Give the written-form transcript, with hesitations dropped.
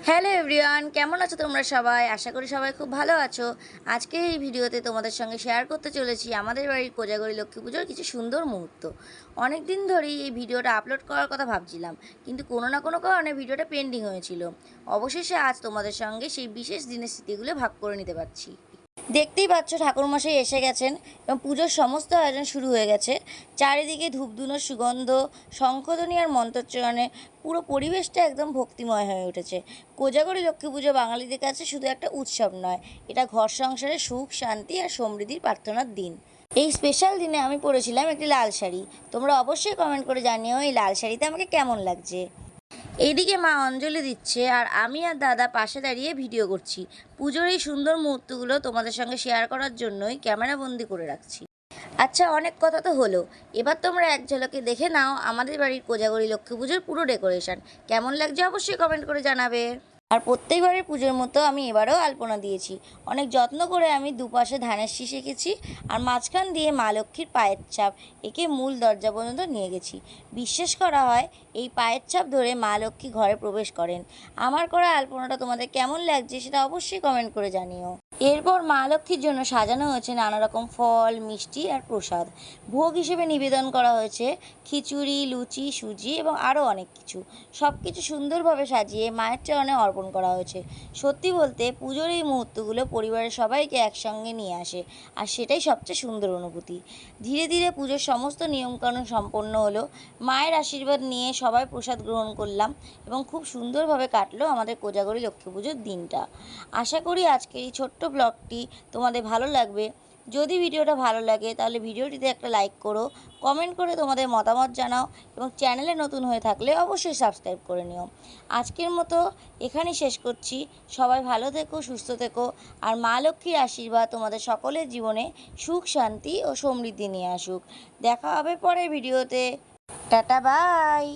Hello everyone, কেমন আছো তোমরা সবাই? আশা করি সবাই খুব ভালো আছো। আজকে এই ভিডিওতে তোমাদের সঙ্গে শেয়ার করতে চলেছি আমাদের বাড়ির কোজাগরী লক্ষ্মী পুজোর কিছু সুন্দর মুহূর্ত। অনেক দিন ধরেই এই ভিডিওটা আপলোড করার কথা ভাবছিলাম, কিন্তু কোনো না কোনো কারণে ভিডিওটা পেন্ডিং হয়েছিল। অবশেষে আজ তোমাদের সঙ্গে সেই বিশেষ দিনের স্মৃতিগুলো ভাগ করে নিতে পারছি। দেখতেই পাচ্ছ ঠাকুরমশাই এসে গেছেন এবং পুজোর সমস্ত আয়োজন শুরু হয়ে গেছে। চারিদিকে ধূপধুনোর সুগন্ধ, শঙ্খধ্বনি আর মন্ত্রোচ্চারণে পুরো পরিবেশটা একদম ভক্তিময় হয়ে উঠেছে। কোজাগরী লক্ষ্মী পুজো বাঙালিদের কাছে শুধু একটা উৎসব নয়, এটা ঘর সংসারে সুখ, শান্তি আর সমৃদ্ধির প্রার্থনার দিন। এই স্পেশাল দিনে আমি পরেছিলাম একটি লাল শাড়ি। তোমরা অবশ্যই কমেন্ট করে জানিও এই লাল শাড়িতে আমাকে কেমন লাগছে। এইদিকে মা অঞ্জলি দিচ্ছে আর আমি আর দাদা পাশে দাঁড়িয়ে ভিডিও করছি। পুজোর এই সুন্দর মুহূর্তগুলো তোমাদের সঙ্গে শেয়ার করার জন্যই ক্যামেরা বন্দি করে রাখছি। আচ্ছা, অনেক কথা তো হলো, এবার তোমরা এক ঝলকে দেখে নাও আমাদের বাড়ির কোজাগরী লক্ষ্মী পুজোর পুরো ডেকোরেশন কেমন লাগছে অবশ্যই কমেন্ট করে জানাবে। আর প্রত্যেকবারের পুজোর মতো আমি এবারেও আলপনা দিয়েছি। অনেক যত্ন করে আমি দুপাশে ধানের শীষ এঁকেছি আর মাঝখান দিয়ে মা লক্ষ্মীর পায়ের ছাপ এঁকে মূল দরজা পর্যন্ত নিয়ে গেছি। বিশ্বাস করা হয় এই পায়ের ছাপ ধরে মা লক্ষ্মী ঘরে প্রবেশ করেন। আমার করা আলপনাটা তোমাদের কেমন লাগছে সেটা অবশ্যই কমেন্ট করে জানিও। এরপর মা লক্ষ্মীর জন্য সাজানো হয়েছে নানা রকম ফল, মিষ্টি আর প্রসাদ। ভোগ হিসেবে নিবেদন করা হয়েছে খিচুড়ি, লুচি, সুজি এবং আরও অনেক কিছু। সব কিছু সুন্দরভাবে সাজিয়ে মায়ের চরণে অর্পণ করা হয়েছে। সত্যি বলতে পুজোর এই মুহূর্তগুলো পরিবারের সবাইকে একসঙ্গে নিয়ে আসে, আর সেটাই সবচেয়ে সুন্দর অনুভূতি। ধীরে ধীরে পুজোর সমস্ত নিয়মকানুন সম্পন্ন হলো। মায়ের আশীর্বাদ নিয়ে সবাই প্রসাদ গ্রহণ করলাম এবং খুব সুন্দরভাবে কাটলো আমাদের কোজাগরী লক্ষ্মী পুজোর দিনটা। আশা করি আজকের এই ছোট্ট ব্লগটি তোমাদের ভালো লাগবে। যদি ভিডিওটা ভালো লাগে তাহলে ভিডিওটিতে একটা লাইক করো, কমেন্ট করে তোমাদের মতামত জানাও এবং চ্যানেলে নতুন হয়ে থাকলে অবশ্যই সাবস্ক্রাইব করে নিও। আজকের মতো এখানেই শেষ করছি। সবাই ভালো থেকো, সুস্থ থেকো, আর মা লক্ষ্মীর আশীর্বাদ তোমাদের সকলের জীবনে সুখ, শান্তি ও সমৃদ্ধি নিয়ে আসুক। দেখা হবে পরের ভিডিওতে। Tata, by.